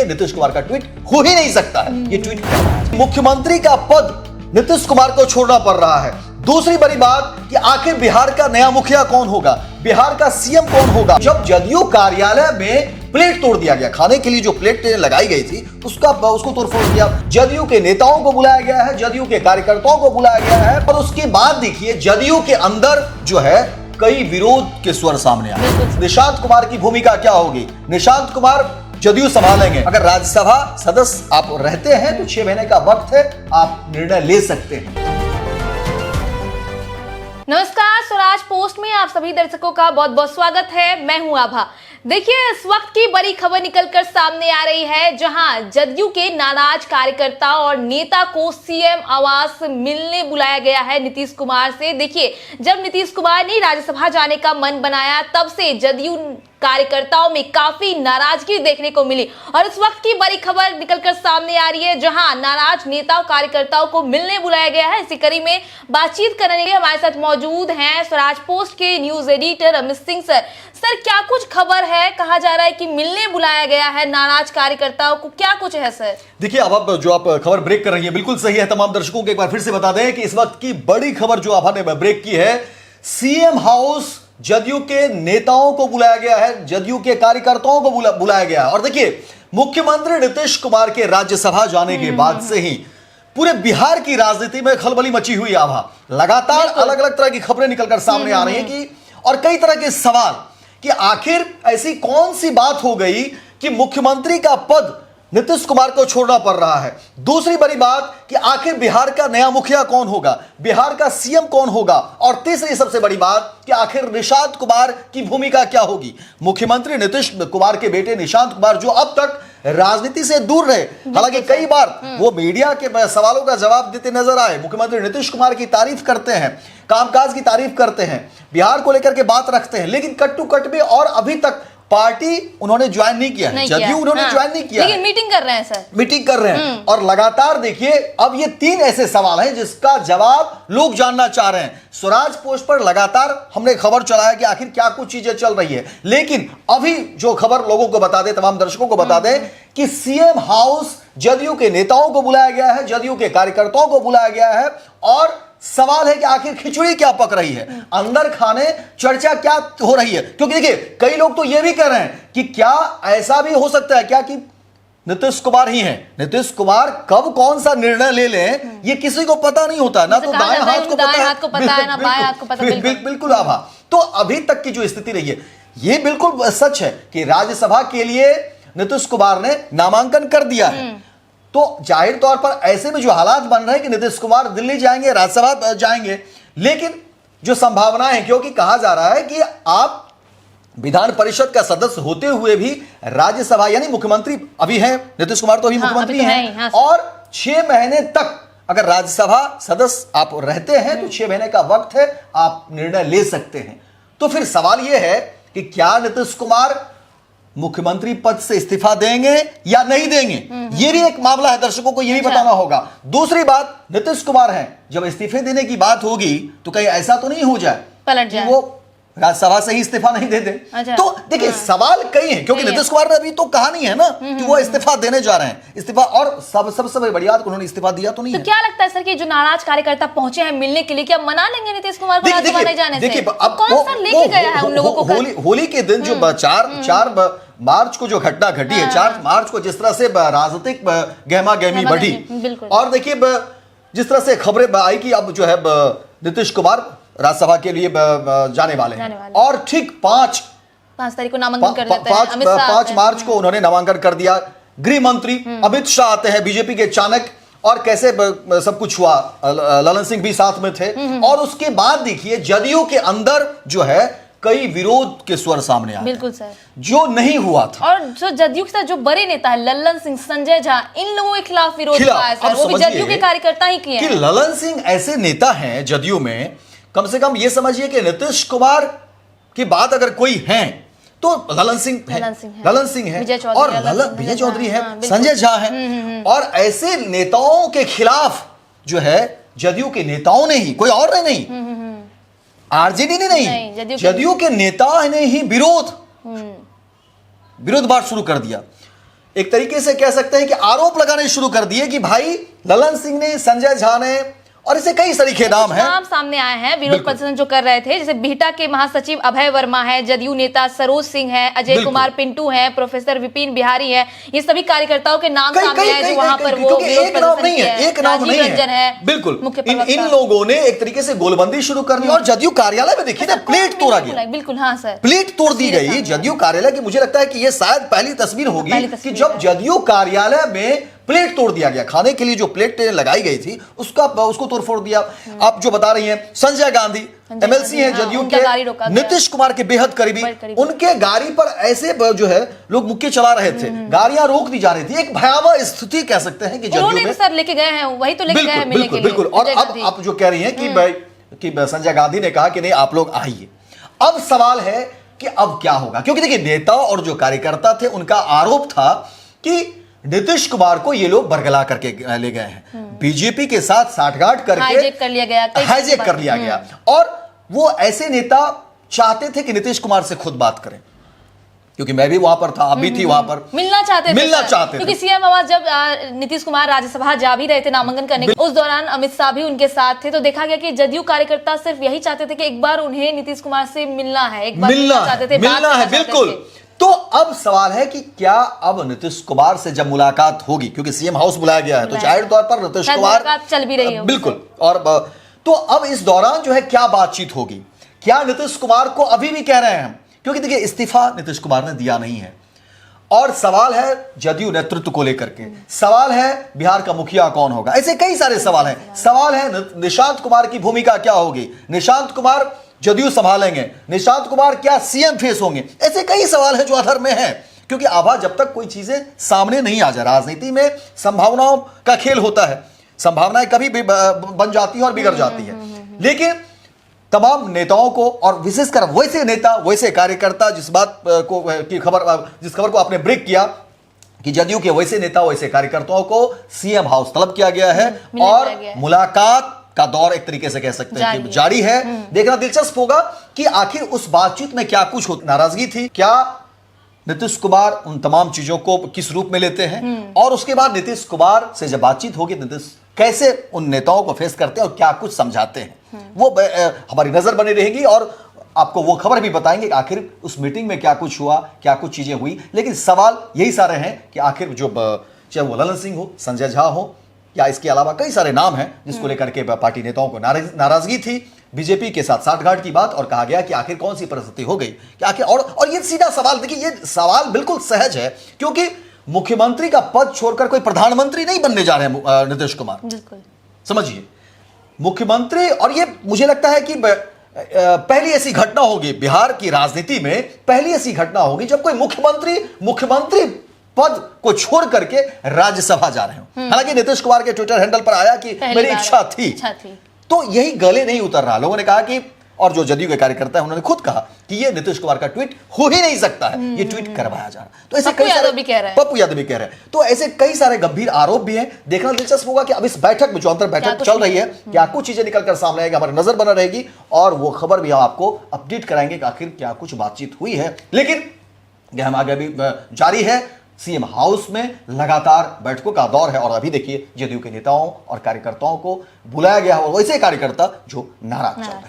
नीतीश कुमार का ट्वीट हो ही नहीं सकता है। ये ट्वीट मुख्यमंत्री का पद नीतीश कुमार को छोड़ना पड़ रहा है। दूसरी बड़ी बात कि आखिर बिहार का नया मुखिया कौन होगा, बिहार का सीएम कौन होगा। जब जदयू कार्यालय में प्लेट तोड़ दिया गया, खाने के लिए जो प्लेट लगाई गई थी उसको तोड़फोड़ किया, जदयू के नेताओं को बुलाया गया है, जदयू के कार्यकर्ताओं को बुलाया गया है, पर उसके बाद देखिए जदयू के अंदर जो है कई विरोध के स्वर सामने आए। निशांत कुमार की भूमिका क्या होगी? निशांत कुमार जदयू संभालेंगे। अगर राज्यसभा सदस्य आप रहते हैं तो 6 महीने का वक्त है, आप निर्णय ले सकते हैं। नमस्कार, स्वराज पोस्ट में आप सभी दर्शकों का बहुत बहुत स्वागत है। मैं हूं आभा। देखिए, इस वक्त की बड़ी खबर निकलकर सामने आ रही है, जहां जदयू के नाराज कार्यकर्ता और नेता को सीएम आवास मिलने बुलाया गया है नीतीश कुमार से। देखिए, जब नीतीश कुमार ने राज्यसभा जाने का मन बनाया, तब से जदयू कार्यकर्ताओं में काफी नाराजगी देखने को मिली और इस वक्त की बड़ी खबर निकलकर सामने आ रही है, जहां नाराज नेताओं कार्यकर्ताओं को मिलने बुलाया गया है। इसी कड़ी में बातचीत करने के लिए हमारे साथ मौजूद हैं स्वराज पोस्ट के news editor Amit Singh sir. Sir, क्या कुछ खबर है? कहा जा रहा है कि मिलने बुलाया गया है नाराज कार्यकर्ताओं को, क्या कुछ है सर? देखिए, अब जो आप खबर ब्रेक कर रही है बिल्कुल सही है। तमाम दर्शकों को एक बार फिर से बता दें कि इस वक्त की बड़ी खबर जो आभा ने ब्रेक की है, सीएम हाउस जदयू के नेताओं को बुलाया गया है, जदयू के कार्यकर्ताओं को बुलाया गया है। और देखिए, मुख्यमंत्री नीतीश कुमार के राज्यसभा जाने के बाद से ही पूरे बिहार की राजनीति में खलबली मची हुई है। आभा, लगातार अलग अलग तरह की खबरें निकलकर सामने आ रही हैं कि और कई तरह के सवाल कि आखिर ऐसी कौन सी बात हो गई कि मुख्यमंत्री का पद नीतीश कुमार को छोड़ना पड़ रहा है। दूसरी बड़ी बात कि आखिर बिहार का नया मुखिया कौन होगा, बिहार का सीएम कौन होगा, और तीसरी सबसे बड़ी बात कि आखिर निशांत कुमार की भूमिका क्या होगी। मुख्यमंत्री नीतीश कुमार के बेटे निशांत कुमार जो अब तक राजनीति से दूर रहे, हालांकि कई बार वो मीडिया के सवालों का जवाब देते नजर आए, मुख्यमंत्री नीतीश कुमार की तारीफ करते हैं, कामकाज की तारीफ करते हैं, बिहार को लेकर के बात रखते हैं, लेकिन कट टू कट में और अभी तक पार्टी उन्होंने ज्वाइन नहीं किया है, जदयू उन्होंने ज्वाइन नहीं किया, लेकिन मीटिंग कर रहे हैं सर, मीटिंग कर रहे हैं। और लगातार देखिए, अब ये 3 ऐसे सवाल हैं जिसका जवाब लोग जानना चाह रहे हैं। स्वराज पोस्ट पर लगातार हमने खबर चलाया कि आखिर क्या कुछ चीजें चल रही है, लेकिन अभी जो खबर लोगों को बता दें, तमाम दर्शकों को बता दें कि सीएम हाउस जदयू के नेताओं को बुलाया गया है, जदयू के कार्यकर्ताओं को बुलाया गया है, और सवाल है कि आखिर खिचड़ी क्या पक रही है, अंदर खाने चर्चा क्या हो रही है। क्योंकि देखिए, कई लोग तो यह भी कह रहे हैं कि क्या ऐसा भी हो सकता है क्या कि नीतीश कुमार ही हैं, नीतीश कुमार कब कौन सा निर्णय ले लें ये किसी को पता नहीं होता, ना तो दाएं हाथ को पता है ना बाएं हाथ को पता है। बिल्कुल आभा, तो अभी तक की जो स्थिति रही है ये बिल्कुल सच है कि राज्यसभा के लिए नीतीश कुमार ने नामांकन कर दिया है। तो जाहिर तौर पर ऐसे में जो हालात बन रहे हैं कि नीतीश कुमार दिल्ली जाएंगे, राज्यसभा जाएंगे, लेकिन जो संभावनाएं हैं, क्योंकि कहा जा रहा है कि आप विधान परिषद का सदस्य होते हुए भी राज्यसभा, यानी मुख्यमंत्री अभी हैं, नीतीश कुमार तो अभी मुख्यमंत्री हैं, और 6 महीने तक अगर राज्यसभा सदस्य आप रहते हैं तो 6 महीने का वक्त है, आप निर्णय ले सकते हैं। तो फिर सवाल यह है कि क्या नीतीश कुमार मुख्यमंत्री पद से इस्तीफा देंगे या नहीं देंगे, यह भी एक मामला है, दर्शकों को यह भी बताना होगा। दूसरी बात, नीतीश कुमार हैं, जब इस्तीफे देने की बात होगी तो कहीं ऐसा तो नहीं हो जाए पलट जाए वो राज्यसभा से ही इस्तीफा नहीं दे दे। तो देखिए, सवाल कई हैं, क्योंकि नीतीश कुमार ने अभी तो कहा नहीं है ना कि वो इस्तीफा देने जा रहे हैं, इस्तीफा, और सबसे बड़ी बात उन्होंने इस्तीफा दिया तो नहीं है। तो क्या लगता है सर कि जो नाराज कार्यकर्ता पहुंचे हैं मिलने के लिए, क्या मना लेंगे नीतीश कुमार को राज्यसभा नहीं जाने से? अब कौन सा लेके गया है उन लोगों को? होली के दिन जो 4 मार्च को जो घटना घटी है, 4 मार्च को जिस तरह से राजनीतिक गहमा गहमी बढ़ी, और देखिए जिस तरह से खबरें आई कि अब जो है नीतीश कुमार राज्यसभा के लिए जाने वाले हैं, और ठीक 5 तारीख को नामांकन कर देते हैं। 5 मार्च को उन्होंने नामांकन कर दिया। गृह मंत्री अमित शाह आते हैं, बीजेपी के चाणक्य, और कैसे सब कुछ हुआ, ललन सिंह भी साथ में थे, और उसके बाद देखिए जदयू के अंदर जो है कई विरोध के स्वर सामने आए। बिल्कुल सर, जो नहीं हुआ था, और जो जदयू के साथ जो बड़े नेता है ललन सिंह, संजय झा, इन लोगों के खिलाफ विरोध हुआ है सर, वो भी जदयू के कार्यकर्ता ही किए हैं। कि ललन सिंह ऐसे नेता हैं जदयू में, कम से कम ये समझिए कि नीतीश कुमार की बात अगर कोई है तो ललन सिंह है, और विजय चौधरी है, संजय झा है, और ऐसे नेताओं के खिलाफ जो है जदयू के नेताओं ने ही, कोई और ने नहीं, आरजेडी ने नहीं, जदयू के नेता ने ही विरोध बात शुरू कर दिया। एक तरीके से कह सकते हैं कि आरोप लगाने शुरू कर दिए कि भाई ललन सिंह ने, संजय झा ने, और ऐसे कई सरीखे नाम हैं, नाम सामने आए हैं विरोध प्रदर्शन जो कर रहे थे, जैसे बिहटा के महासचिव अभय वर्मा है, जदयू नेता सरोज सिंह है, अजय कुमार पिंटू है, प्रोफेसर विपिन बिहारी है, ये सभी कार्यकर्ताओं के नाम सामने आए जो वहां पर वो विरोध प्रदर्शन किए। एक नाम नहीं है, बिल्कुल। इन लोगों ने एक तरीके से गोलबंदी शुरू कर दी और जदयू कार्यालय में देखिए ना प्लेट तोड़ा गया, बिल्कुल हाँ सर, प्लेट तोड़ दी गई जदयू कार्यालय की। मुझे लगता है कि ये शायद पहली तस्वीर होगी कि जब जदयू कार्यालय में प्लेट तोड़ दिया गया, खाने के लिए जो प्लेट लगाई गई थी उसको तोड़फोड़ दिया। आप जो बता रही हैं, संजय गांधी एमएलसी हैं जदयू के, नीतीश कुमार के बेहद करीबी, उनके गाड़ी पर ऐसे जो है लोग मुक्के चला रहे थे, गाड़ियां रोक दी जा रही थी। एक भयावह स्थिति कह सकते हैं कि जदयू में सर लेके गए हैं, वही तो लेके गए हैं मिलने के लिए। बिल्कुल। और अब आप जो कह रही हैं कि भाई कि संजय गांधी ने कहा कि नहीं आप लोग आइए, अब सवाल है कि अब क्या होगा, क्योंकि देखिए नेता और जो कार्यकर्ता थे उनका आरोप था कि नीतीश कुमार को ये लोग बरगला करके ले गए हैं, बीजेपी के साथ साठगांठ करके हाईजैक कर लिया गया। और वो ऐसे नेता चाहते थे कि नीतीश कुमार से खुद बात करें, क्योंकि मैं भी वहां पर था, आप भी थी वहां पर, मिलना चाहते थे क्योंकि सीएम आवास जब नीतीश कुमार राज्यसभा जा भी रहे थे नामांकन करने, उस दौरान अमित शाह भी उनके साथ थे। तो देखा गया कि जदयू कार्यकर्ता सिर्फ यही चाहते थे कि एक बार उन्हें नीतीश कुमार से मिलना है, एक बार मिलना चाहते थे, मिलना है, बिल्कुल। तो अब सवाल है कि क्या अब नीतीश कुमार से जब मुलाकात होगी, क्योंकि सीएम हाउस बुलाया गया है, तो जाहिर तौर पर नीतीश कुमार चल भी रही है, बिल्कुल। और तो अब इस दौरान जो है क्या बातचीत होगी, क्या नीतीश कुमार को अभी भी कह रहे हैं हम, क्योंकि देखिए इस्तीफा नीतीश कुमार ने दिया नहीं है, और सवाल है जदयू नेतृत्व को लेकर के, सवाल है बिहार का मुखिया कौन होगा, ऐसे कई सारे सवाल हैं। सवाल है निशांत कुमार की भूमिका क्या होगी, निशांत कुमार जदयू संभालेंगे, निशांत कुमार क्या सीएम फेस होंगे, ऐसे कई सवाल हैं जो अधर में हैं। क्योंकि आभा जब तक कोई चीजें सामने नहीं आ जाए, राजनीति में संभावनाओं का खेल होता है, संभावनाएं कभी भी बन जाती है और बिगड़ जाती है, लेकिन तमाम नेताओं को, और विशेषकर वैसे नेता वैसे कार्यकर्ता जिस खबर को आपने ब्रेक किया कि जदयू के वैसे नेता वैसे कार्यकर्ताओं को सीएम हाउस तलब किया गया है और मुलाकात का दौर एक तरीके से कह सकते हैं कि जारी है। देखना दिलचस्प होगा कि आखिर उस बातचीत में क्या कुछ नाराजगी थी, क्या नीतीश कुमार उन तमाम चीजों को किस रूप में लेते हैं, और उसके बाद नीतीश कुमार से जब बातचीत होगी नीतीश कैसे उन नेताओं को फेस करते हैं और क्या कुछ समझाते हैं, वो हमारी नजर बनी रहेगी और आपको वो खबर भी बताएंगे कि आखिर उस मीटिंग में क्या कुछ हुआ, क्या कुछ चीजें हुई। लेकिन सवाल यही सारे हैं कि आखिर जो चाहे वो ललन सिंह हो, संजय झा हो, या इसके अलावा कई सारे नाम हैं जिसको लेकर के पार्टी नेताओं को नाराजगी थी, बीजेपी के साथ साठगांठ की बात, और कहा गया कि आखिर कौन सी परिस्थिति हो गई कि आखिर, और ये सीधा सवाल, देखिए ये सवाल बिल्कुल सहज है, क्योंकि मुख्यमंत्री का पद छोड़कर कोई प्रधानमंत्री नहीं बनने जा रहे हैं नीतीश कुमार, समझिए मुख्यमंत्री। और ये मुझे लगता है कि पहली ऐसी घटना होगी बिहार की राजनीति में, पहली ऐसी घटना होगी जब कोई मुख्यमंत्री पद को छोड़ करके राज्यसभा जा रहे हो। हालांकि नीतीश कुमार के ट्विटर हैंडल पर आया कि मेरी इच्छा थी, तो यही गले नहीं उतर रहा। लोगों ने कहा कि, और जो जदयू के कार्यकर्ता है उन्होंने खुद कहा कि ये नीतीश कुमार का ट्वीट हो ही नहीं सकता है, ये ट्वीट करवाया जा रहा है। तो ऐसे कई सारे पप्पू यादव भी कह रहे हैं, तो ऐसे कई सारे गंभीर आरोप भी हैं। देखना दिलचस्प होगा कि अब इस बैठक में जो अंतर बैठक चल रही है, क्या कुछ चीजें निकलकर सामने आएगी, हमारी नजर बना रहेगी और वो खबर भी हम आपको अपडेट कराएंगे कि आखिर क्या कुछ बातचीत हुई है। लेकिन हम आगे भी जारी है, सीएम हाउस में लगातार बैठकों का दौर है और अभी देखिए जदयू के नेताओं और कार्यकर्ताओं को बुलाया गया और वैसे कार्यकर्ता जो नाराज चल रहे हैं।